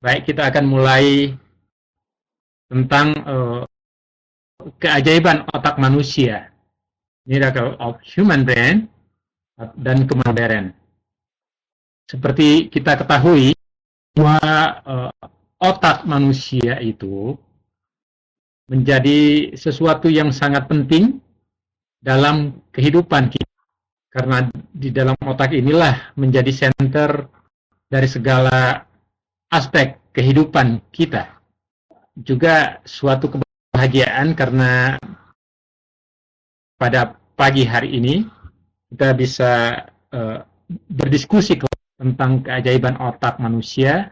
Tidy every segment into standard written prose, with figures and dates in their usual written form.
Baik, kita akan mulai tentang keajaiban otak manusia, miracle of human brain dan kemodern. Seperti kita ketahui bahwa otak manusia itu menjadi sesuatu yang sangat penting dalam kehidupan kita. Karena di dalam otak inilah menjadi center dari segala aspek kehidupan kita. Juga suatu kebahagiaan karena pada pagi hari ini kita bisa berdiskusi tentang keajaiban otak manusia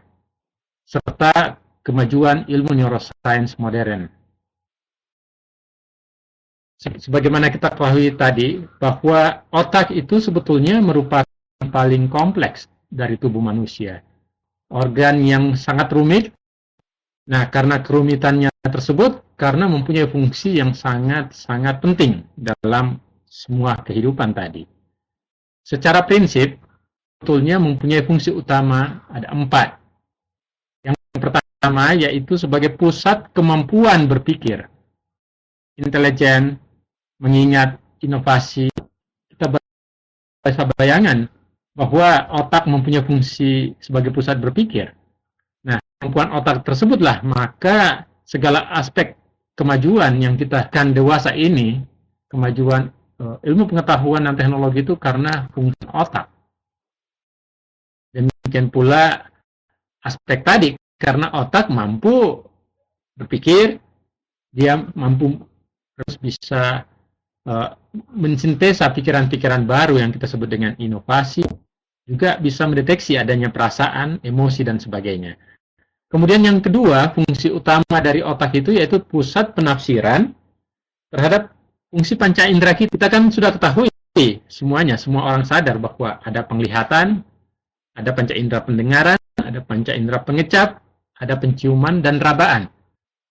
serta kemajuan ilmu neuroscience modern. Sebagaimana kita ketahui tadi, bahwa otak itu sebetulnya merupakan paling kompleks dari tubuh manusia. Organ yang sangat rumit. Nah, karena kerumitannya tersebut, karena mempunyai fungsi yang sangat penting dalam semua kehidupan tadi. Secara prinsip, sebetulnya mempunyai fungsi utama ada 4. Yang pertama yaitu sebagai pusat kemampuan berpikir, intelijen, mengingat, inovasi. Kita bisa bayangan bahwa otak mempunyai fungsi sebagai pusat berpikir. Nah, kemampuan otak tersebutlah maka segala aspek kemajuan yang kita akan dewasa ini, kemajuan ilmu pengetahuan dan teknologi itu karena fungsi otak. Demikian pula aspek tadi, karena otak mampu berpikir, dia mampu terus bisa mensintesa pikiran-pikiran baru yang kita sebut dengan inovasi, juga bisa mendeteksi adanya perasaan, emosi, dan sebagainya. Kemudian yang kedua, fungsi utama dari otak itu yaitu pusat penafsiran terhadap fungsi panca indera kita. Kita kan sudah ketahui semuanya, semua orang sadar bahwa ada penglihatan, ada panca indera pendengaran, ada panca indera pengecap, ada penciuman, dan rabaan.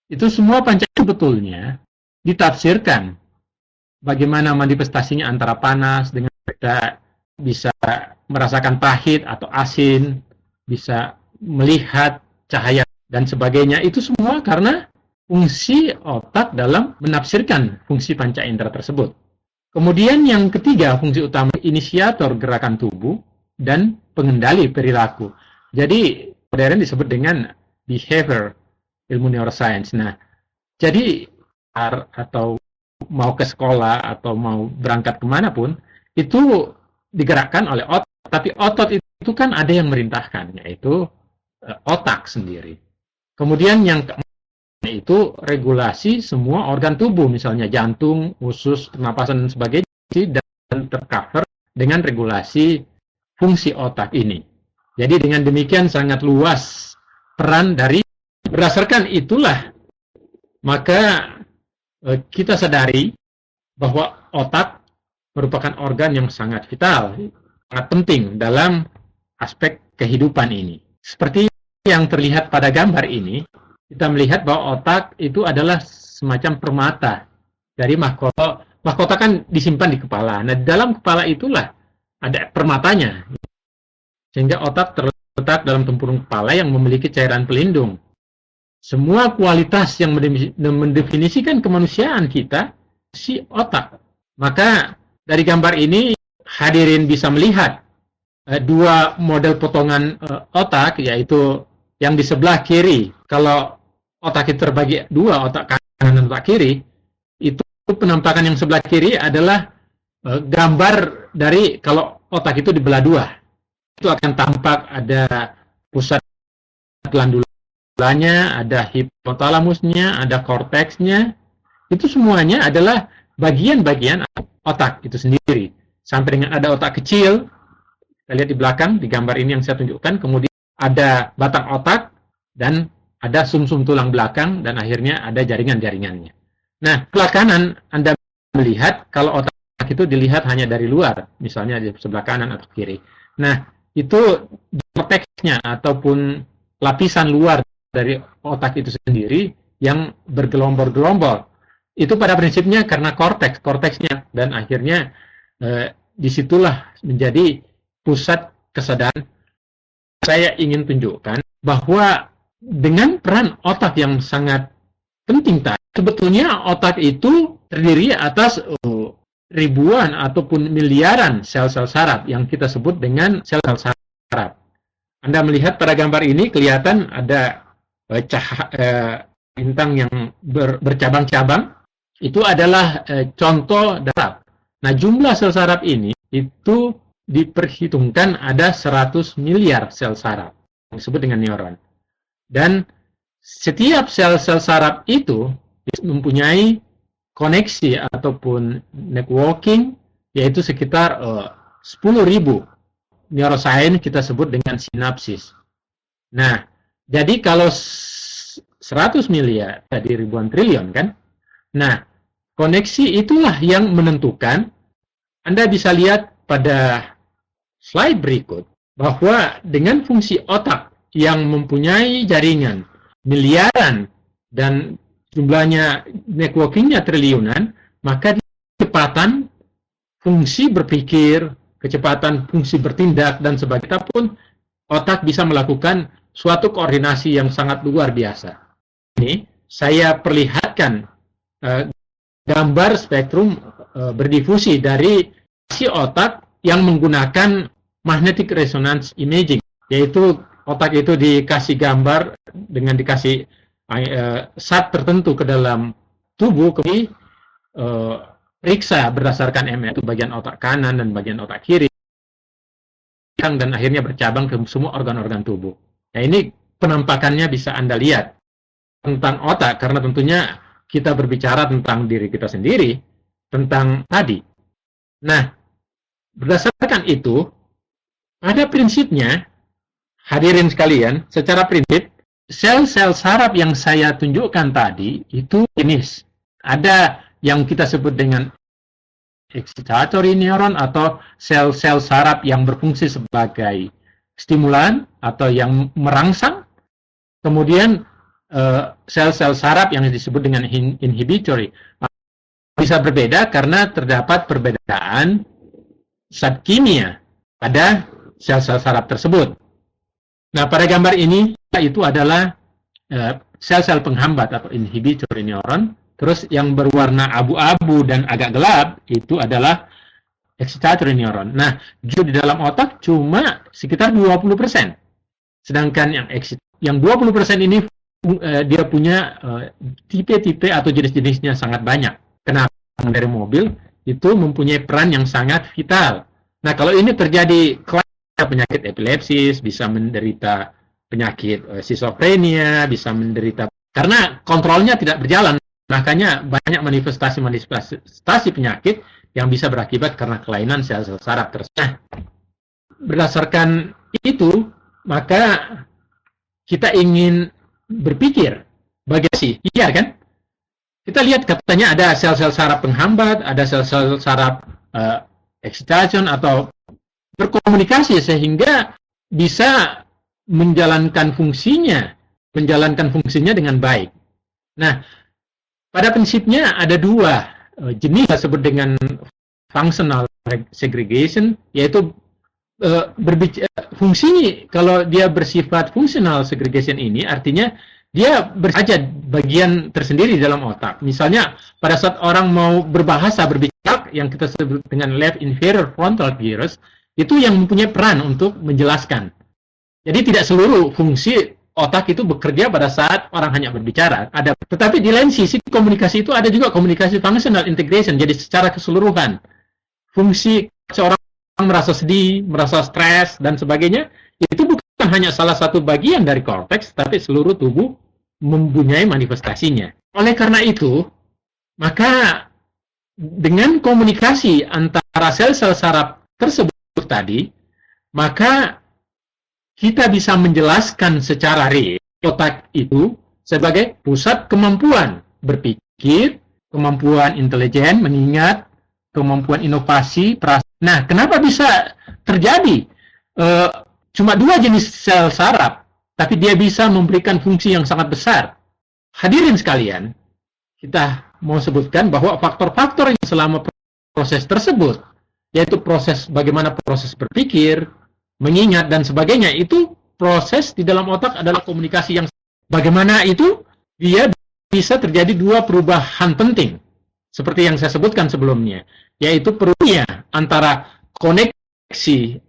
Itu semua panca sebetulnya ditafsirkan bagaimana manifestasinya antara panas dengan kita bisa merasakan pahit atau asin, bisa melihat cahaya dan sebagainya. Itu semua karena fungsi otak dalam menafsirkan fungsi panca indera tersebut. Kemudian yang ketiga, fungsi utama inisiator gerakan tubuh dan pengendali perilaku. Jadi modern disebut dengan behavior, ilmu neuroscience. Nah, jadi atau mau ke sekolah atau mau berangkat kemanapun, itu digerakkan oleh otot. Tapi otot itu kan ada yang merintahkan, yaitu otak sendiri. Kemudian yang keempat itu regulasi semua organ tubuh, misalnya jantung, usus, pernapasan, dan sebagainya, dan tercover dengan regulasi fungsi otak ini. Jadi dengan demikian sangat luas peran dari, berdasarkan itulah maka kita sadari bahwa otak merupakan organ yang sangat vital, sangat penting dalam aspek kehidupan ini. Seperti yang terlihat pada gambar ini, kita melihat bahwa otak itu adalah semacam permata dari mahkota. Mahkota kan disimpan di kepala. Nah, di dalam kepala itulah ada permatanya. Sehingga otak terletak dalam tempurung kepala yang memiliki cairan pelindung. Semua kualitas yang mendefinisikan kemanusiaan kita, si otak. Maka dari gambar ini hadirin bisa melihat dua model potongan otak, yaitu yang di sebelah kiri. Kalau otak itu terbagi dua, otak kanan dan otak kiri, itu penampakan yang sebelah kiri adalah gambar dari kalau otak itu dibelah dua. Itu akan tampak ada pusat glandulanya, ada hipotalamusnya, ada korteksnya. Itu semuanya adalah bagian-bagian otak itu sendiri. Sampai dengan ada otak kecil, kita lihat di belakang, di gambar ini yang saya tunjukkan, kemudian ada batang otak, dan ada sumsum tulang belakang, dan akhirnya ada jaringan-jaringannya. Nah, sebelah kanan Anda melihat, kalau otak itu dilihat hanya dari luar, misalnya di sebelah kanan atau kiri. Nah, itu korteksnya, ataupun lapisan luar dari otak itu sendiri yang bergelombol-gelombol. Itu pada prinsipnya karena korteksnya, dan akhirnya disitulah menjadi pusat kesadaran. Saya ingin tunjukkan bahwa dengan peran otak yang sangat penting tadi, sebetulnya otak itu terdiri atas ribuan ataupun miliaran sel-sel saraf yang kita sebut dengan sel-sel saraf. Anda melihat pada gambar ini kelihatan ada bintang yang bercabang-cabang. Itu adalah contoh saraf. Nah, jumlah sel saraf ini itu diperhitungkan ada 100 miliar sel saraf yang disebut dengan neuron. Dan setiap sel-sel saraf itu mempunyai koneksi ataupun networking, yaitu sekitar 10.000 neuroscience kita sebut dengan sinapsis. Nah, jadi kalau 100 miliar tadi ribuan triliun kan? Nah, koneksi itulah yang menentukan. Anda bisa lihat pada slide berikut bahwa dengan fungsi otak yang mempunyai jaringan miliaran dan jumlahnya networkingnya triliunan, maka kecepatan fungsi berpikir, kecepatan fungsi bertindak dan sebagainya pun otak bisa melakukan suatu koordinasi yang sangat luar biasa. Ini saya perlihatkan gambar spektrum berdifusi dari si otak yang menggunakan magnetic resonance imaging, yaitu otak itu dikasih gambar dengan dikasih zat tertentu ke dalam tubuh, kemudian periksa berdasarkan MRI, itu bagian otak kanan dan bagian otak kiri, dan akhirnya bercabang ke semua organ-organ tubuh. Nah, ini penampakannya bisa Anda lihat tentang otak, karena tentunya kita berbicara tentang diri kita sendiri, tentang tadi. Nah, berdasarkan itu, pada prinsipnya, hadirin sekalian, secara prinsip, sel-sel saraf yang saya tunjukkan tadi, itu jenis. Ada yang kita sebut dengan excitatory neuron atau sel-sel saraf yang berfungsi sebagai stimulan atau yang merangsang. Kemudian sel-sel saraf yang disebut dengan inhibitory. Bisa berbeda karena terdapat perbedaan zat kimia pada sel-sel saraf tersebut. Nah, pada gambar ini itu adalah sel-sel penghambat atau inhibitory neuron. Terus yang berwarna abu-abu dan agak gelap itu adalah excitatory neuron. Nah, di dalam otak cuma sekitar 20%. Sedangkan yang 20% ini dia punya tipe-tipe atau jenis-jenisnya sangat banyak. Kenapa? Dari mobil itu mempunyai peran yang sangat vital. Nah, kalau ini terjadi penyakit epilepsis, bisa menderita penyakit schizophrenia, bisa menderita karena kontrolnya tidak berjalan. Makanya banyak manifestasi penyakit yang bisa berakibat karena kelainan sel-sel saraf tersebut. Nah, berdasarkan itu, maka kita ingin berpikir bagaimana sih? Iya kan? Kita lihat katanya ada sel-sel saraf penghambat, ada sel-sel saraf excitation atau berkomunikasi sehingga bisa menjalankan fungsinya dengan baik. Nah, pada prinsipnya ada dua jenis disebut dengan functional segregation, yaitu fungsi kalau dia bersifat functional segregation ini artinya dia bersaja bagian tersendiri dalam otak. Misalnya pada saat orang mau berbicara yang kita sebut dengan left inferior frontal gyrus, itu yang mempunyai peran untuk menjelaskan. Jadi tidak seluruh fungsi otak itu bekerja pada saat orang hanya berbicara. Tetapi di lain sisi komunikasi itu ada juga komunikasi functional integration. Jadi secara keseluruhan fungsi seorang merasa sedih, merasa stres dan sebagainya itu bukan hanya salah satu bagian dari korteks, tapi seluruh tubuh mempunyai manifestasinya. Oleh karena itu, maka dengan komunikasi antara sel-sel saraf tersebut tadi, maka kita bisa menjelaskan secara real otak itu sebagai pusat kemampuan berpikir, kemampuan intelijen, mengingat, kemampuan inovasi, perasaan. Nah, kenapa bisa terjadi cuma dua jenis sel saraf, tapi dia bisa memberikan fungsi yang sangat besar? Hadirin sekalian, kita mau sebutkan bahwa faktor-faktor yang selama proses tersebut, yaitu bagaimana proses berpikir, mengingat dan sebagainya, itu proses di dalam otak adalah komunikasi yang Bagaimana itu? Dia bisa terjadi dua perubahan penting, seperti yang saya sebutkan sebelumnya, yaitu perubahannya antara koneksi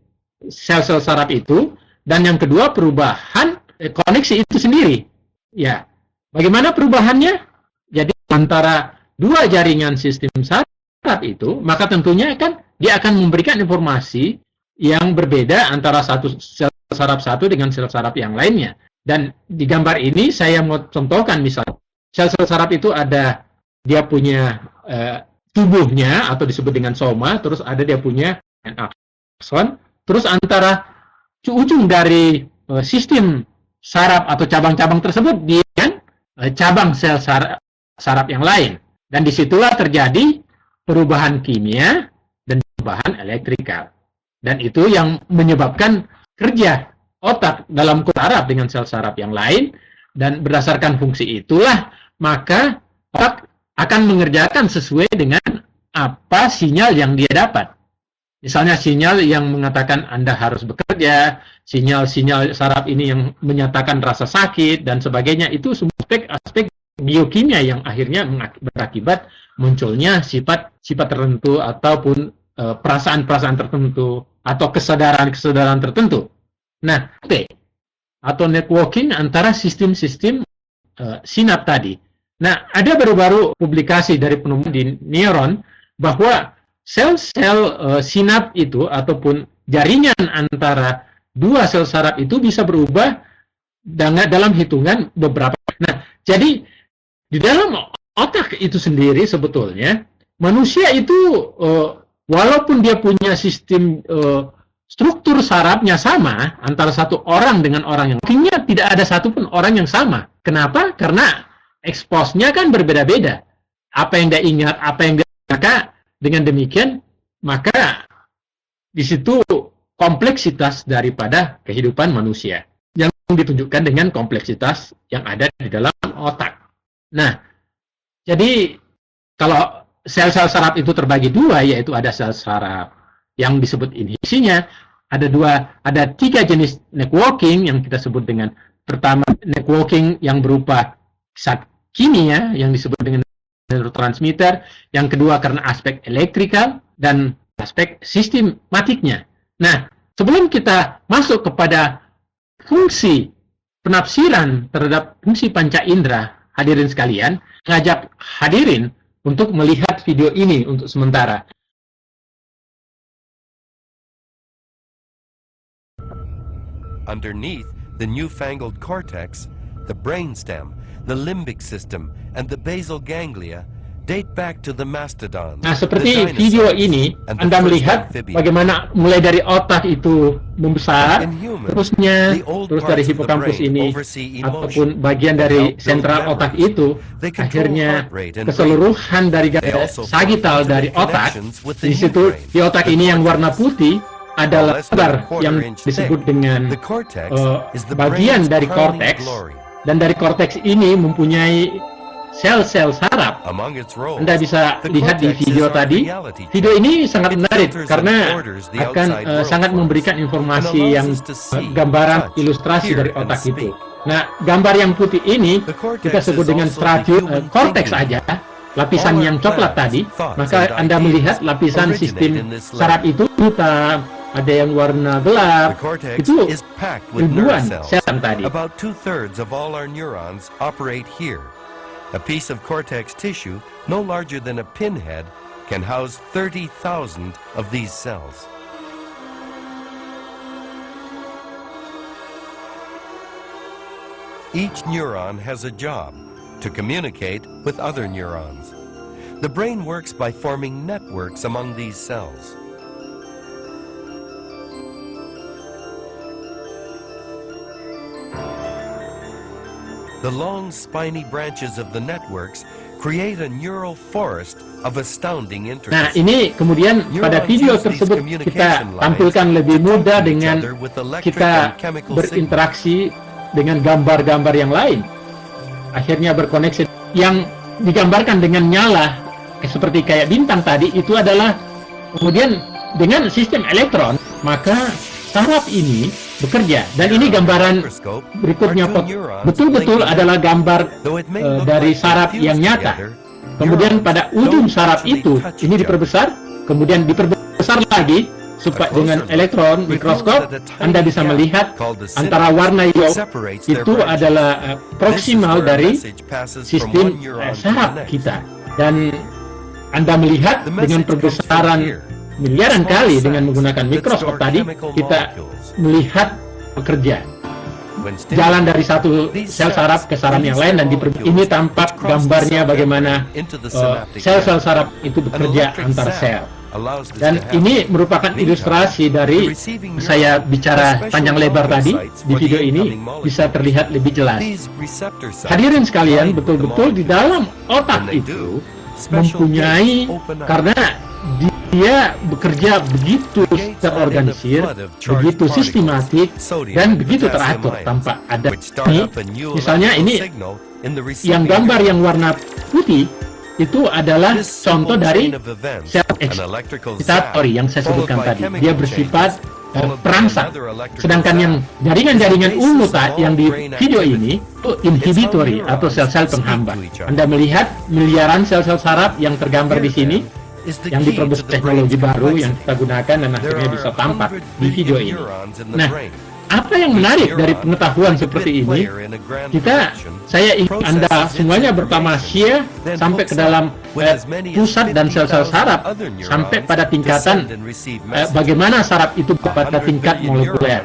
sel-sel saraf itu, dan yang kedua perubahan koneksi itu sendiri. Ya, bagaimana perubahannya? Jadi antara dua jaringan sistem saraf itu, maka tentunya kan dia akan memberikan informasi yang berbeda antara satu sel saraf satu dengan sel saraf yang lainnya. Dan di gambar ini saya mau contohkan, misalnya sel-sel saraf itu ada, dia punya tubuhnya atau disebut dengan soma, terus ada dia punya akson, terus antara ujung dari sistem saraf atau cabang-cabang tersebut dengan cabang sel saraf yang lain. Dan disitulah terjadi perubahan kimia dan perubahan elektrikal. Dan itu yang menyebabkan kerja otak dalam saraf dengan sel saraf yang lain, dan berdasarkan fungsi itulah maka otak akan mengerjakan sesuai dengan apa sinyal yang dia dapat. Misalnya sinyal yang mengatakan Anda harus bekerja, sinyal-sinyal saraf ini yang menyatakan rasa sakit, dan sebagainya. Itu semua aspek-aspek biokimia yang akhirnya berakibat munculnya sifat-sifat tertentu ataupun perasaan-perasaan tertentu atau kesadaran-kesadaran tertentu. Nah, atau networking antara sistem-sistem sinap tadi. Nah, ada baru-baru publikasi dari penemu di neuron bahwa sel-sel sinap itu ataupun jaringan antara dua sel saraf itu bisa berubah dalam hitungan beberapa. Nah, jadi di dalam otak itu sendiri sebetulnya manusia itu walaupun dia punya sistem struktur sarafnya sama antara satu orang dengan orang yang lainnya, tidak ada satupun orang yang sama. Kenapa? Karena expose-nya kan berbeda-beda. Apa yang dia ingat, apa yang dia ingat. Dengan demikian, maka di situ kompleksitas daripada kehidupan manusia yang ditunjukkan dengan kompleksitas yang ada di dalam otak. Nah, jadi kalau sel-sel saraf itu terbagi dua, yaitu ada sel saraf yang disebut inhibisinya, ada tiga jenis networking yang kita sebut dengan, pertama networking yang berupa zat kimia yang disebut dengan neurotransmitter, yang kedua karena aspek elektrikal, dan aspek sistematiknya. Nah, sebelum kita masuk kepada fungsi penafsiran terhadap fungsi panca indera, hadirin sekalian, ngajak hadirin untuk melihat video ini untuk sementara. Underneath the newfangled cortex, the brainstem, the limbic system, and the basal ganglia date back to the mastodons. Nah, seperti video ini, Anda melihat bagaimana mulai dari otak itu membesar, terus dari hipokampus ini, ataupun bagian dari sentral otak itu, akhirnya keseluruhan dari sagital dari otak, di situ di otak ini yang warna putih, adalah gambar yang disebut dengan bagian dari korteks, dan dari korteks ini mempunyai sel-sel saraf. Anda bisa lihat di video tadi. Video ini sangat menarik karena akan sangat memberikan informasi yang gambaran ilustrasi dari otak itu. Nah, gambar yang putih ini kita sebut dengan stratum korteks aja, lapisan yang coklat tadi. Maka Anda melihat lapisan sistem saraf itu ada yang warna gelap, itu ribuan sel tadi. About 2/3 of all our neurons operate here. A piece of cortex tissue no larger than a pinhead can house 30,000 of these cells. Each neuron has a job to communicate with other neurons. The brain works by forming networks among these cells. The long, spiny branches of the networks create a neural forest of astounding interest. Nah, ini kemudian pada video tersebut kita tampilkan lebih mudah dengan kita berinteraksi dengan gambar-gambar yang lain. Akhirnya berkoneksi. Yang digambarkan dengan nyala seperti kayak bintang tadi, itu adalah kemudian dengan sistem elektron, maka saraf ini bekerja. Dan ini gambaran berikutnya betul-betul adalah gambar dari saraf yang nyata. Kemudian pada ujung saraf itu ini diperbesar, kemudian diperbesar lagi supaya dengan elektron mikroskop Anda bisa melihat antara warna hijau itu adalah proksimal dari sistem saraf kita. Dan Anda melihat dengan perbesaran miliaran kali dengan menggunakan mikroskop tadi, kita melihat bekerja. Jalan dari satu sel saraf ke saraf yang lain, dan ini tampak gambarnya bagaimana sel-sel saraf itu bekerja antar sel. Dan ini merupakan ilustrasi dari saya bicara panjang lebar tadi di video ini, bisa terlihat lebih jelas. Hadirin sekalian, betul-betul di dalam otak itu mempunyai, karena dia bekerja begitu terorganisir, begitu sistematik, dan begitu teratur tanpa ada ini. Misalnya ini yang gambar yang warna putih itu adalah contoh dari sel excitatory yang saya sebutkan tadi. Dia bersifat perangsang. Sedangkan yang jaringan-jaringan ungu yang di video ini itu inhibitory atau sel-sel penghambat. Anda melihat miliaran sel-sel saraf yang tergambar di sini, yang diperbesar teknologi baru yang kita gunakan dan akhirnya bisa tampak di video ini. Nah, apa yang menarik dari pengetahuan seperti ini, saya ingin Anda semuanya bertamasya sampai ke dalam pusat dan sel-sel saraf, sampai pada tingkatan bagaimana saraf itu pada tingkat molekuler.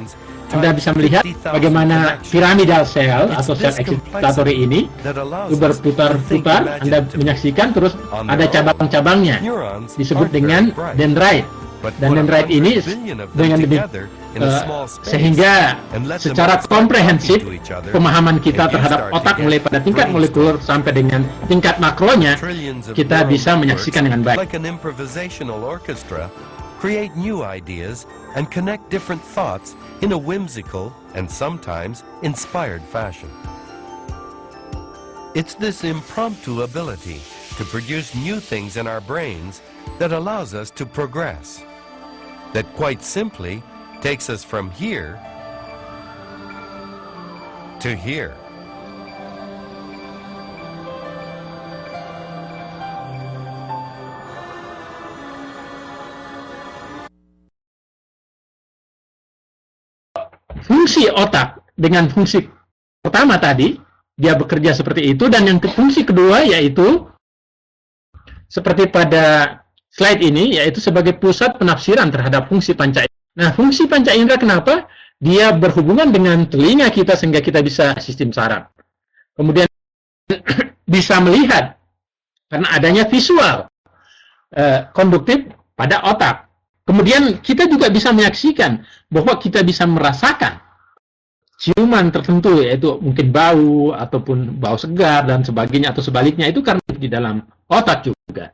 Anda bisa melihat bagaimana piramidal sel atau sel excitatory ini berputar-putar. Anda menyaksikan terus ada cabang-cabangnya, disebut dengan dendrit. Dan dendrit ini dengan sehingga secara komprehensif pemahaman kita terhadap otak mulai pada tingkat molekuler sampai dengan tingkat makronya kita bisa menyaksikan dengan baik. Create new ideas and connect different thoughts in a whimsical and sometimes inspired fashion. It's this impromptu ability to produce new things in our brains that allows us to progress, that quite simply takes us from here to here. Fungsi otak dengan fungsi pertama tadi, dia bekerja seperti itu, dan yang fungsi kedua yaitu seperti pada slide ini, yaitu sebagai pusat penafsiran terhadap fungsi panca indera. Nah, fungsi panca indera kenapa? Dia berhubungan dengan telinga kita sehingga kita bisa sistem saraf. Kemudian bisa melihat karena adanya visual konduktif pada otak. Kemudian kita juga bisa menyaksikan bahwa kita bisa merasakan ciuman tertentu, yaitu mungkin bau ataupun bau segar dan sebagainya, atau sebaliknya, itu karena di dalam otak juga.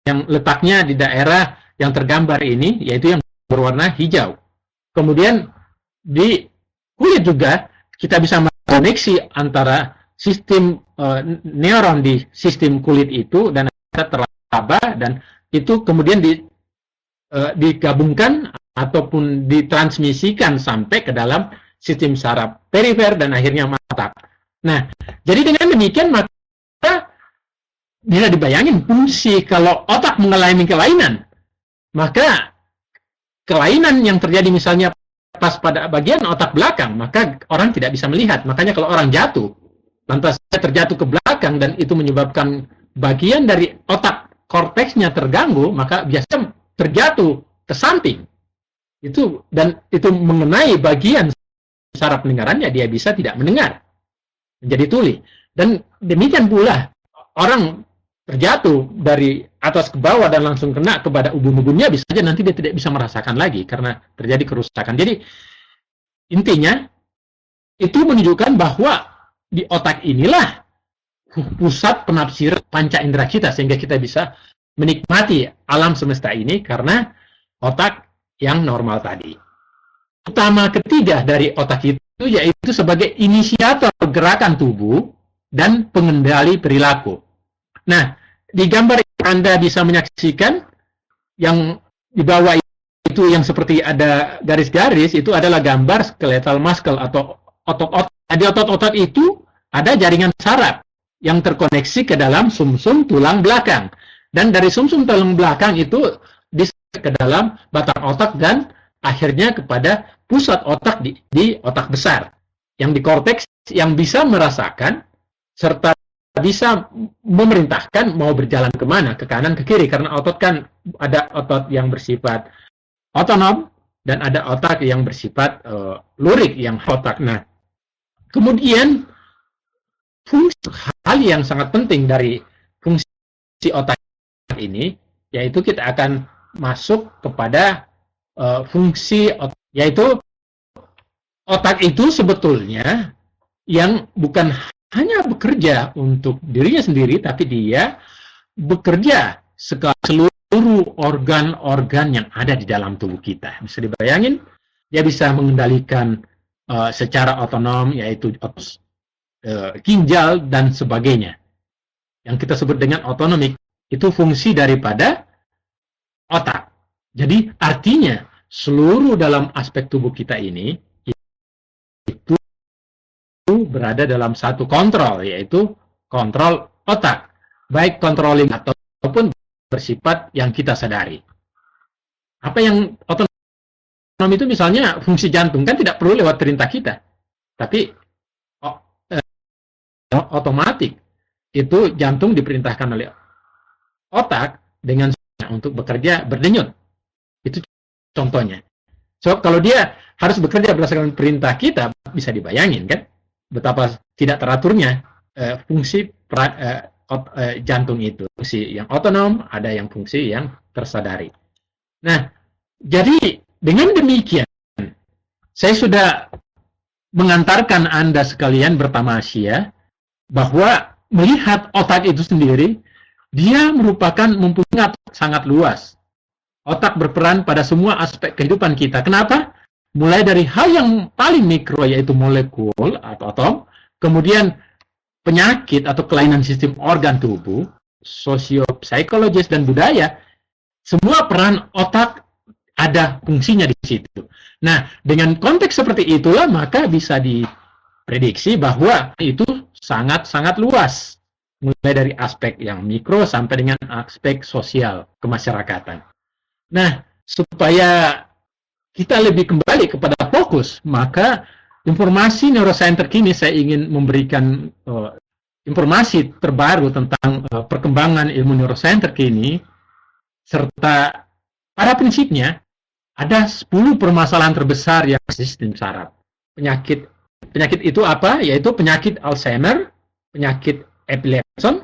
Yang letaknya di daerah yang tergambar ini, yaitu yang berwarna hijau. Kemudian di kulit juga kita bisa mengoneksi antara sistem neuron di sistem kulit itu dan teraba, dan itu kemudian digabungkan ataupun ditransmisikan sampai ke dalam sistem saraf perifer dan akhirnya mata. Nah, jadi dengan demikian maka bisa dibayangin fungsi kalau otak mengalami kelainan, maka kelainan yang terjadi misalnya pas pada bagian otak belakang, maka orang tidak bisa melihat. Makanya kalau orang jatuh, lantas terjatuh ke belakang dan itu menyebabkan bagian dari otak korteksnya terganggu, maka biasanya terjatuh ke samping. Dan itu mengenai bagian saraf pendengarannya, dia bisa tidak mendengar, menjadi tuli. Dan demikian pula orang terjatuh dari atas ke bawah dan langsung kena kepada ubun-ubunnya, bisa saja nanti dia tidak bisa merasakan lagi karena terjadi kerusakan. Jadi intinya itu menunjukkan bahwa di otak inilah pusat penafsir panca indera kita, sehingga kita bisa menikmati alam semesta ini karena otak yang normal tadi. Utama ketiga dari otak itu yaitu sebagai inisiator gerakan tubuh dan pengendali perilaku. Nah, di gambar Anda bisa menyaksikan yang di bawah itu yang seperti ada garis-garis, itu adalah gambar skeletal muscle atau otot-otot. Di otot-otot itu ada jaringan saraf yang terkoneksi ke dalam sumsum tulang belakang. Dan dari sumsum tulang belakang itu ke dalam batang otak dan akhirnya kepada pusat otak di otak besar. Yang di korteks yang bisa merasakan serta bisa memerintahkan mau berjalan kemana, ke kanan, ke kiri. Karena otot kan ada otot yang bersifat otonom dan ada otak yang bersifat lurik yang otak. Nah, kemudian fungsi hal yang sangat penting dari fungsi otak ini yaitu kita akan masuk kepada fungsi otak, yaitu otak itu sebetulnya yang bukan hanya bekerja untuk dirinya sendiri, tapi dia bekerja seluruh organ-organ yang ada di dalam tubuh kita. Bisa dibayangin, dia bisa mengendalikan secara otonom, yaitu ginjal dan sebagainya. Yang kita sebut dengan otonomik, itu fungsi daripada otak. Jadi artinya, seluruh dalam aspek tubuh kita ini, itu berada dalam satu kontrol, yaitu kontrol otak. Baik controlling ataupun bersifat yang kita sadari. Apa yang otonom itu misalnya fungsi jantung, kan tidak perlu lewat perintah kita. Tapi otomatis itu jantung diperintahkan oleh otak dengan untuk bekerja berdenyut. Itu contohnya. So, kalau dia harus bekerja berdasarkan perintah kita, bisa dibayangin kan betapa tidak teraturnya fungsi jantung itu. Fungsi yang otonom, ada yang fungsi yang tersadari. Nah, jadi dengan demikian, saya sudah mengantarkan Anda sekalian bertamasya bahwa melihat otak itu sendiri, dia merupakan mempunyai sangat luas. Otak berperan pada semua aspek kehidupan kita. Kenapa? Mulai dari hal yang paling mikro, yaitu molekul atau atom, kemudian penyakit atau kelainan sistem organ tubuh, sosio-psikologis dan budaya, semua peran otak ada fungsinya di situ. Nah, dengan konteks seperti itulah maka bisa diprediksi bahwa itu sangat-sangat luas. Mulai dari aspek yang mikro sampai dengan aspek sosial kemasyarakatan. Nah, supaya kita lebih kembali kepada fokus, maka informasi neuroscience terkini saya ingin memberikan informasi terbaru tentang perkembangan ilmu neuroscience terkini, serta pada prinsipnya ada 10 permasalahan terbesar yang sistem saraf. Penyakit itu apa? Yaitu penyakit Alzheimer, penyakit epilepsi,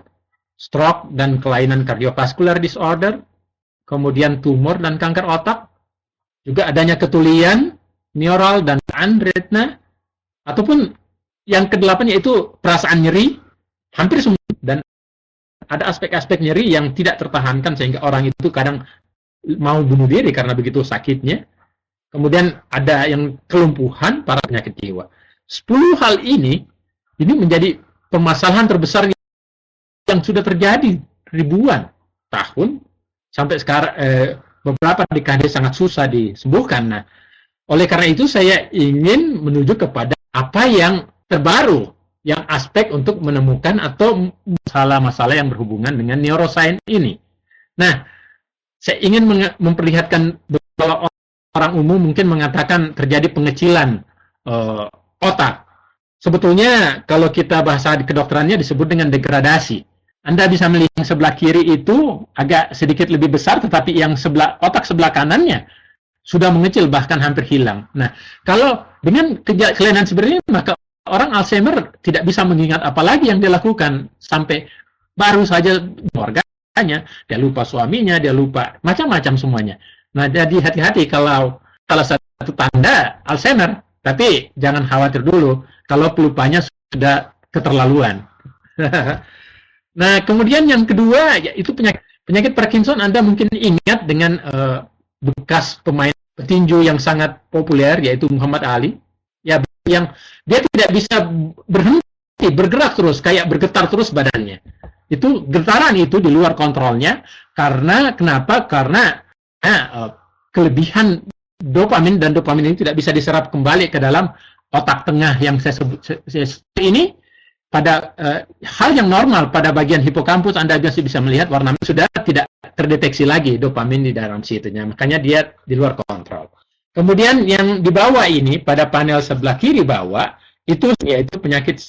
stroke dan kelainan kardiovaskular disorder, kemudian tumor dan kanker otak, juga adanya ketulian, neural dan retina, ataupun yang ke-8 yaitu perasaan nyeri, hampir semua, dan ada aspek-aspek nyeri yang tidak tertahankan sehingga orang itu kadang mau bunuh diri karena begitu sakitnya. Kemudian ada yang kelumpuhan, para penyakit jiwa. 10 hal ini menjadi permasalahan terbesar yang sudah terjadi ribuan tahun, sampai sekarang beberapa dekade sangat susah disembuhkan. Nah, oleh karena itu saya ingin menuju kepada apa yang terbaru, yang aspek untuk menemukan atau masalah-masalah yang berhubungan dengan neuroscience ini. Nah, saya ingin memperlihatkan bahwa orang umum mungkin mengatakan terjadi pengecilan otak. Sebetulnya kalau kita bahasa kedokterannya disebut dengan degradasi. Anda bisa melihat yang sebelah kiri itu agak sedikit lebih besar, tetapi yang otak sebelah kanannya sudah mengecil, bahkan hampir hilang. Nah, kalau dengan kelainan seperti ini, maka orang Alzheimer tidak bisa mengingat apa lagi yang dia lakukan, sampai baru saja keluarganya, dia lupa suaminya, dia lupa macam-macam semuanya. Nah, jadi hati-hati kalau salah satu tanda Alzheimer, tapi jangan khawatir dulu kalau pelupanya sudah keterlaluan. Nah, kemudian yang kedua yaitu penyakit Parkinson. Anda mungkin ingat dengan bekas pemain petinju yang sangat populer yaitu Muhammad Ali. Ya, yang dia tidak bisa berhenti, bergerak terus, kayak bergetar terus badannya. Itu getaran itu di luar kontrolnya karena kenapa? Karena kelebihan dopamin, dan dopamin ini tidak bisa diserap kembali ke dalam otak tengah yang saya sebut ini. Pada hal yang normal pada bagian hipokampus Anda bisa melihat warna merah sudah tidak terdeteksi lagi dopamin di dalam situnya, makanya dia di luar kontrol. Kemudian yang di bawah ini pada panel sebelah kiri bawah itu yaitu penyakit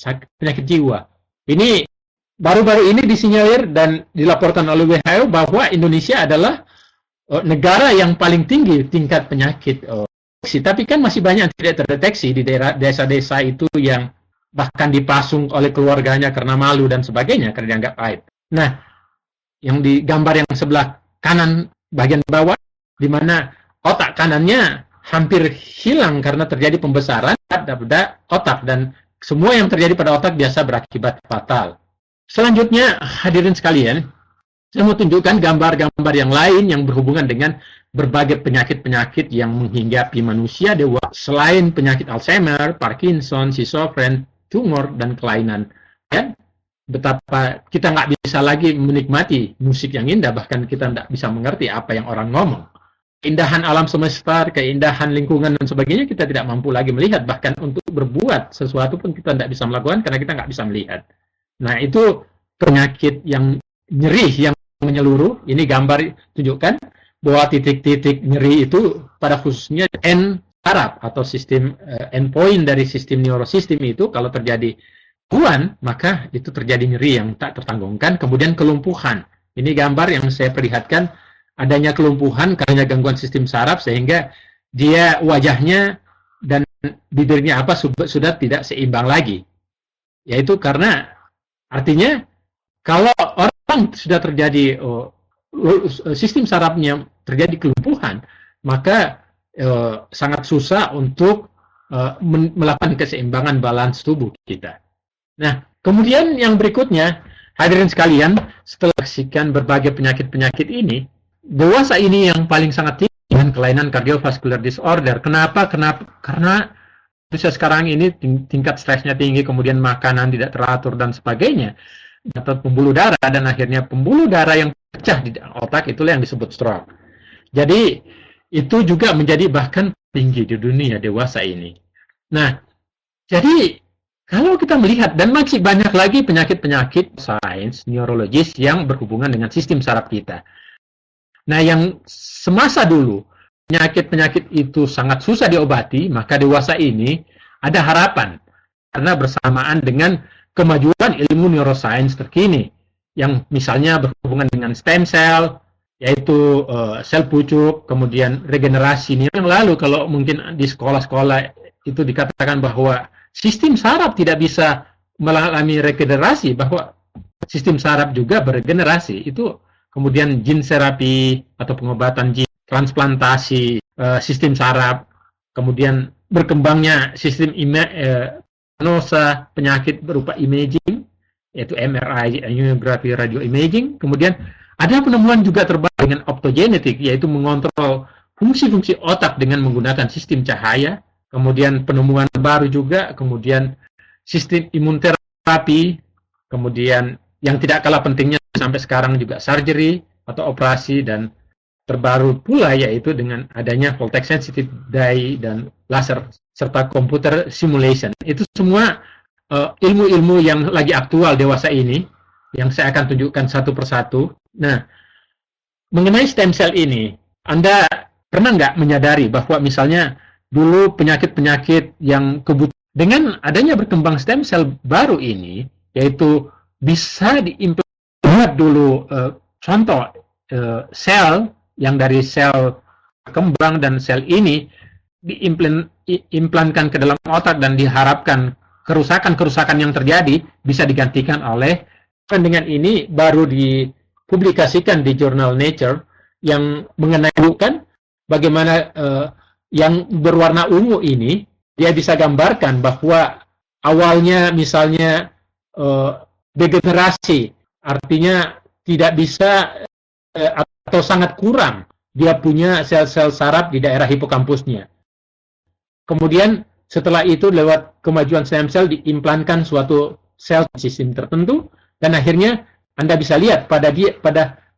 jiwa. Ini baru-baru ini disinyalir dan dilaporkan oleh WHO bahwa Indonesia adalah negara yang paling tinggi tingkat penyakit. Tapi kan masih banyak yang tidak terdeteksi di daerah desa-desa itu yang bahkan dipasung oleh keluarganya karena malu dan sebagainya karena dianggap aib. Nah, yang di gambar yang sebelah kanan bagian bawah, di mana otak kanannya hampir hilang karena terjadi pembesaran pada otak, dan semua yang terjadi pada otak biasa berakibat fatal. Selanjutnya, hadirin sekalian, saya mau tunjukkan gambar-gambar yang lain yang berhubungan dengan berbagai penyakit-penyakit yang menghinggapi manusia dewasa selain penyakit Alzheimer, Parkinson, schizofren, tumor, dan kelainan. Ya, betapa kita nggak bisa lagi menikmati musik yang indah, bahkan kita nggak bisa mengerti apa yang orang ngomong. Keindahan alam semesta, keindahan lingkungan, dan sebagainya kita tidak mampu lagi melihat, bahkan untuk berbuat sesuatu pun kita tidak bisa melakukan karena kita nggak bisa melihat. Nah, itu penyakit yang nyeri yang menyeluruh. Ini gambar tunjukkan bahwa titik-titik nyeri itu pada khususnya saraf atau sistem endpoint dari sistem neurosistem itu kalau terjadi gangguan, maka itu terjadi nyeri yang tak tertanggungkan. Kemudian kelumpuhan. Ini gambar yang saya perlihatkan adanya kelumpuhan karena gangguan sistem saraf sehingga dia wajahnya dan bibirnya sudah tidak seimbang lagi. Yaitu karena artinya kalau orang sudah terjadi sistem sarafnya terjadi kelumpuhan, maka sangat susah untuk melakukan keseimbangan balance tubuh kita. Nah, kemudian yang berikutnya, hadirin sekalian, setelah saksikan berbagai penyakit-penyakit ini, dewasa ini yang paling sangat tinggi dengan kelainan cardiovascular disorder. Kenapa? Karena usia sekarang ini tingkat stresnya tinggi, kemudian makanan tidak teratur dan sebagainya, atau pembuluh darah, dan akhirnya pembuluh darah yang pecah di otak itulah yang disebut stroke. Jadi itu juga menjadi bahkan tinggi di dunia dewasa ini. Nah, jadi kalau kita melihat, dan masih banyak lagi penyakit-penyakit sains, neurologis yang berhubungan dengan sistem saraf kita. Nah, yang semasa dulu penyakit-penyakit itu sangat susah diobati, maka dewasa ini ada harapan. Karena bersamaan dengan kemajuan ilmu neuroscience terkini, yang misalnya berhubungan dengan stem cell, yaitu sel pucuk, kemudian regenerasi. Yang lalu kalau mungkin di sekolah-sekolah itu dikatakan bahwa sistem saraf tidak bisa mengalami regenerasi, bahwa sistem saraf juga beregenerasi. Itu kemudian gene terapi atau pengobatan gene, transplantasi sistem saraf, kemudian berkembangnya sistem diagnosa penyakit berupa imaging, yaitu MRI, angiography, radio imaging. Kemudian ada penemuan juga terbaru dengan optogenetik, yaitu mengontrol fungsi-fungsi otak dengan menggunakan sistem cahaya. Kemudian penemuan baru juga, kemudian sistem imunterapi, kemudian yang tidak kalah pentingnya sampai sekarang juga surgery atau operasi, dan terbaru pula yaitu dengan adanya voltage sensitive dye dan laser serta computer simulation. Itu semua ilmu-ilmu yang lagi aktual dewasa ini yang saya akan tunjukkan satu persatu. Nah, mengenai stem cell ini, Anda pernah nggak menyadari bahwa misalnya dulu penyakit-penyakit yang dengan adanya berkembang stem cell baru ini, yaitu bisa diimplankan dulu contoh sel yang dari sel kembang, dan sel ini diimplankan ke dalam otak dan diharapkan kerusakan-kerusakan yang terjadi bisa digantikan oleh. Dengan ini baru dipublikasikan di jurnal Nature yang mengenai bukan bagaimana yang berwarna ungu ini dia bisa gambarkan bahwa awalnya misalnya degenerasi, artinya tidak bisa atau sangat kurang dia punya sel-sel saraf di daerah hipokampusnya. Kemudian setelah itu lewat kemajuan stem cell diimplankan suatu sel sistem tertentu, dan akhirnya Anda bisa lihat pada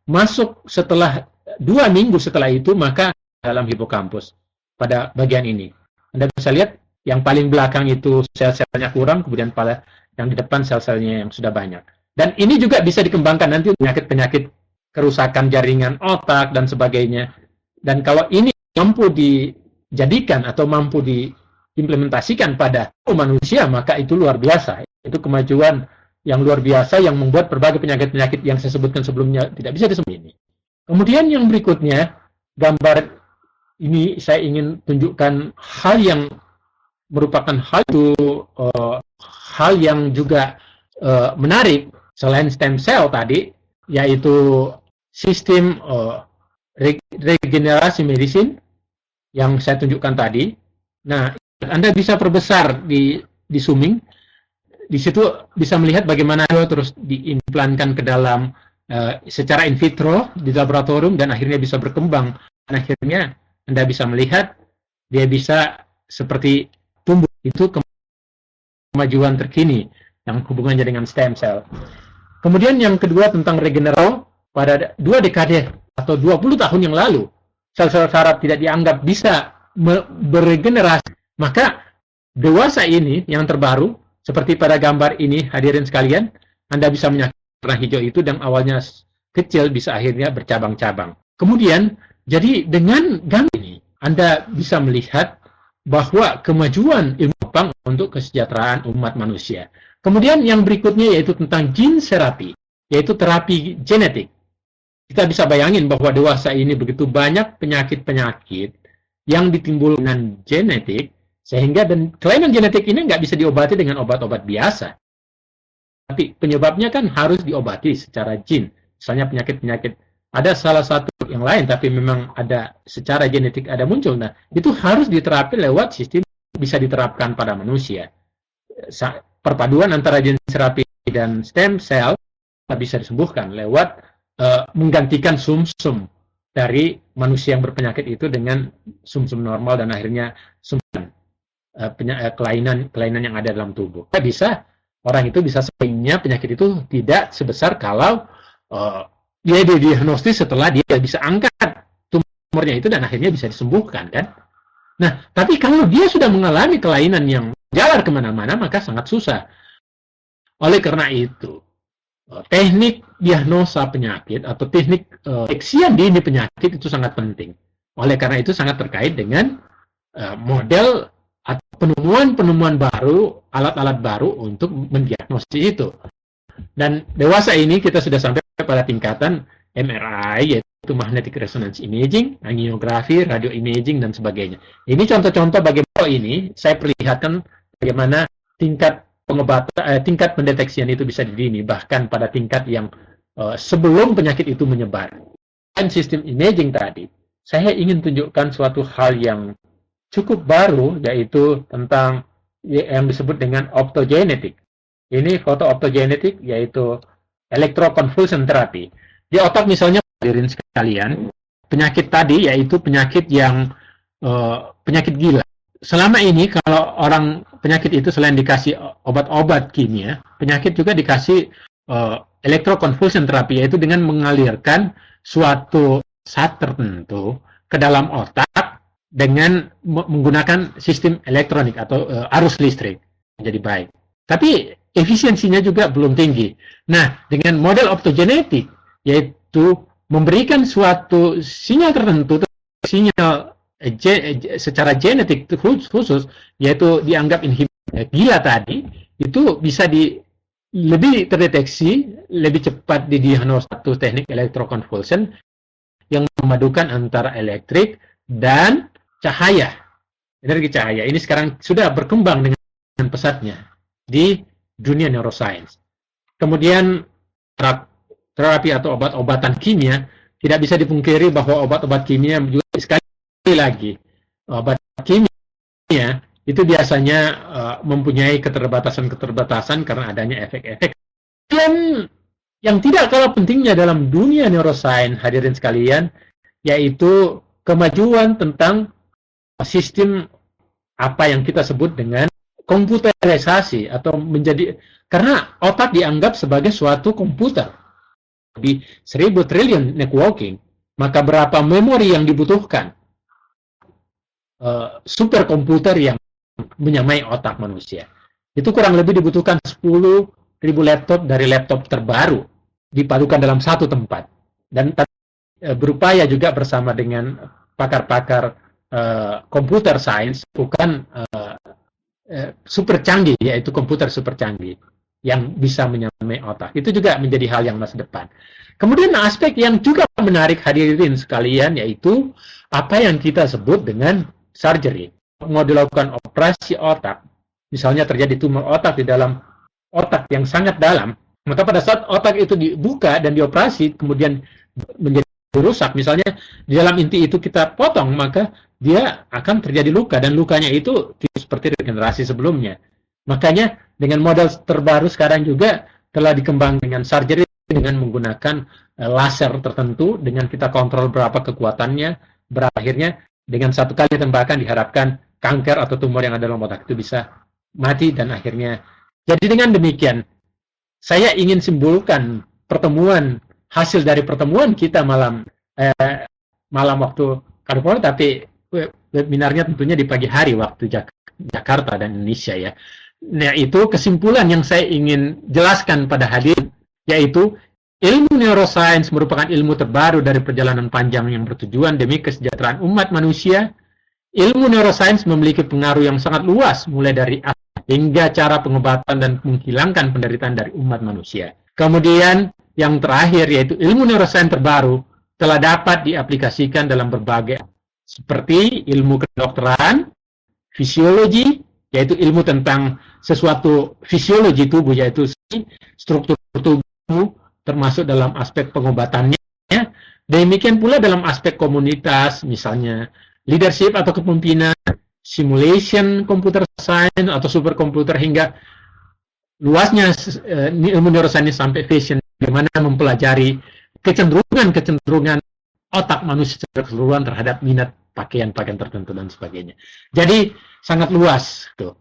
masuk setelah 2 minggu setelah itu, maka dalam hipokampus pada bagian ini. Anda bisa lihat yang paling belakang itu sel-selnya kurang, kemudian pada yang di depan sel-selnya yang sudah banyak. Dan ini juga bisa dikembangkan nanti penyakit-penyakit kerusakan jaringan otak dan sebagainya. Dan kalau ini mampu dijadikan atau mampu diimplementasikan pada manusia, maka itu luar biasa. Itu kemajuan yang luar biasa yang membuat berbagai penyakit-penyakit yang saya sebutkan sebelumnya tidak bisa disembuhkan. Kemudian yang berikutnya, gambar ini saya ingin tunjukkan hal yang merupakan hal yang juga menarik selain stem cell tadi, yaitu sistem regenerasi medicine yang saya tunjukkan tadi. Nah, Anda bisa perbesar di zooming. Di situ bisa melihat bagaimana terus diimplankan ke dalam secara in vitro di laboratorium dan akhirnya bisa berkembang. Dan akhirnya Anda bisa melihat dia bisa seperti tumbuh. Itu kemajuan terkini yang hubungannya dengan stem cell. Kemudian yang kedua tentang regenerasi, pada 2 dekade atau 20 tahun yang lalu, sel-sel saraf tidak dianggap bisa beregenerasi. Maka dewasa ini yang terbaru, seperti pada gambar ini hadirin sekalian, Anda bisa menyaksikan warna hijau itu dan awalnya kecil bisa akhirnya bercabang-cabang. Kemudian, jadi dengan gambar ini, Anda bisa melihat bahwa kemajuan ilmu Jepang untuk kesejahteraan umat manusia. Kemudian yang berikutnya yaitu tentang gene therapy, yaitu terapi genetik. Kita bisa bayangin bahwa dewasa ini begitu banyak penyakit-penyakit yang ditimbulkan dengan genetik, sehingga dan kelainan genetik ini nggak bisa diobati dengan obat-obat biasa. Tapi penyebabnya kan harus diobati secara gene. Misalnya penyakit-penyakit, ada salah satu yang lain, tapi memang ada secara genetik ada muncul. Nah, itu harus diterapi lewat sistem bisa diterapkan pada manusia. Perpaduan antara gene terapi dan stem cell bisa disembuhkan lewat menggantikan sum-sum dari manusia yang berpenyakit itu dengan sum-sum normal dan akhirnya kelainan yang ada dalam tubuh. Bisa orang itu bisa sebenarnya penyakit itu tidak sebesar kalau dia didiagnosis setelah dia bisa angkat tumornya itu dan akhirnya bisa disembuhkan kan. Nah, tapi kalau dia sudah mengalami kelainan yang jalar kemana-mana, maka sangat susah. Oleh karena itu, teknik diagnosa penyakit atau teknik deteksian dini penyakit itu sangat penting. Oleh karena itu sangat terkait dengan model atau penemuan-penemuan baru, alat-alat baru untuk mendiagnosis itu. Dan dewasa ini kita sudah sampai pada tingkatan MRI, yaitu magnetic resonance imaging, angiografi, radio imaging, dan sebagainya. Ini contoh-contoh bagaimana ini saya perlihatkan bagaimana tingkat pengobatan, tingkat pendeteksian itu bisa dini, bahkan pada tingkat yang sebelum penyakit itu menyebar. Dan sistem imaging tadi, saya ingin tunjukkan suatu hal yang cukup baru, yaitu tentang yang disebut dengan optogenetik. Ini foto optogenetik, yaitu electroconvulsion therapy. Di otak misalnya, hadirin sekalian, penyakit tadi yaitu penyakit yang penyakit gila. Selama ini kalau orang penyakit itu selain dikasih obat-obat kimia, penyakit juga dikasih electroconvulsion therapy, yaitu dengan mengalirkan suatu zat tertentu ke dalam otak dengan menggunakan sistem elektronik atau arus listrik menjadi baik. Tapi efisiensinya juga belum tinggi. Nah, dengan model optogenetik, yaitu memberikan suatu sinyal tertentu, sinyal secara genetik khusus, yaitu dianggap gila tadi, itu bisa lebih terdeteksi, lebih cepat didiagnosa satu teknik electroconvulsion yang memadukan antara elektrik dan cahaya, energi cahaya. Ini sekarang sudah berkembang dengan pesatnya di dunia neuroscience. Kemudian terapi atau obat-obatan kimia, tidak bisa dipungkiri bahwa obat-obat kimia juga sekali lagi, obat kimia itu biasanya mempunyai keterbatasan karena adanya efek-efek. Dan yang tidak kalah pentingnya dalam dunia neuroscience, hadirin sekalian, yaitu kemajuan tentang sistem apa yang kita sebut dengan komputerisasi atau karena otak dianggap sebagai suatu komputer di 1000 triliun networking, maka berapa memori yang dibutuhkan superkomputer yang menyamai otak manusia. Itu kurang lebih dibutuhkan 10.000 laptop dari laptop terbaru dipadukan dalam satu tempat. Dan berupaya juga bersama dengan pakar-pakar komputer science bukan super canggih, yaitu komputer super canggih yang bisa menyamai otak. Itu juga menjadi hal yang masa depan. Kemudian aspek yang juga menarik hadirin sekalian yaitu apa yang kita sebut dengan surgery. Mau dilakukan operasi otak, misalnya terjadi tumor otak di dalam otak yang sangat dalam, maka pada saat otak itu dibuka dan dioperasi kemudian menjadi rusak, misalnya di dalam inti itu kita potong, maka dia akan terjadi luka, dan lukanya itu seperti regenerasi sebelumnya. Makanya dengan model terbaru sekarang juga telah dikembangkan dengan surgery dengan menggunakan laser tertentu, dengan kita kontrol berapa kekuatannya, berakhirnya dengan satu kali tembakan diharapkan kanker atau tumor yang ada dalam otak itu bisa mati dan akhirnya. Jadi dengan demikian, saya ingin simpulkan hasil dari pertemuan kita malam waktu California, tapi webinarnya tentunya di pagi hari waktu Jakarta dan Indonesia ya. Nah, itu kesimpulan yang saya ingin jelaskan pada hadirin, yaitu ilmu neuroscience merupakan ilmu terbaru dari perjalanan panjang yang bertujuan demi kesejahteraan umat manusia. Ilmu neuroscience memiliki pengaruh yang sangat luas, mulai dari hingga cara pengobatan dan menghilangkan penderitaan dari umat manusia. Kemudian yang terakhir yaitu ilmu neuroscience terbaru telah dapat diaplikasikan dalam berbagai seperti ilmu kedokteran, fisiologi, yaitu ilmu tentang sesuatu fisiologi tubuh, yaitu struktur tubuh, termasuk dalam aspek pengobatannya. Demikian pula dalam aspek komunitas, misalnya leadership atau kepemimpinan, simulation computer science atau superkomputer, hingga luasnya ilmu neuroscience sampai fashion, bagaimana mempelajari kecenderungan otak manusia secara keseluruhan terhadap minat pakaian-pakaian tertentu dan sebagainya. Jadi sangat luas tuh.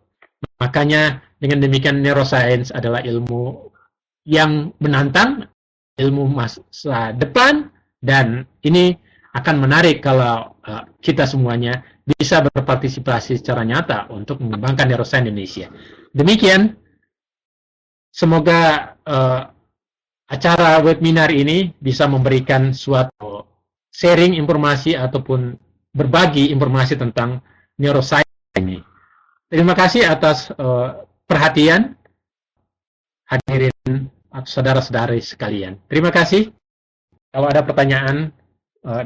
Makanya dengan demikian neuroscience adalah ilmu yang menantang, ilmu masa depan, dan ini akan menarik kalau kita semuanya bisa berpartisipasi secara nyata untuk mengembangkan neuroscience Indonesia. Demikian, semoga acara webinar ini bisa memberikan suatu sharing informasi ataupun berbagi informasi tentang neuroscience ini. Terima kasih atas perhatian hadirin saudara-saudari sekalian. Terima kasih. Kalau ada pertanyaan,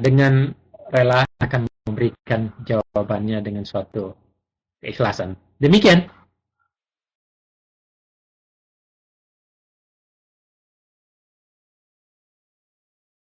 dengan rela akan memberikan jawabannya dengan suatu keikhlasan. Demikian.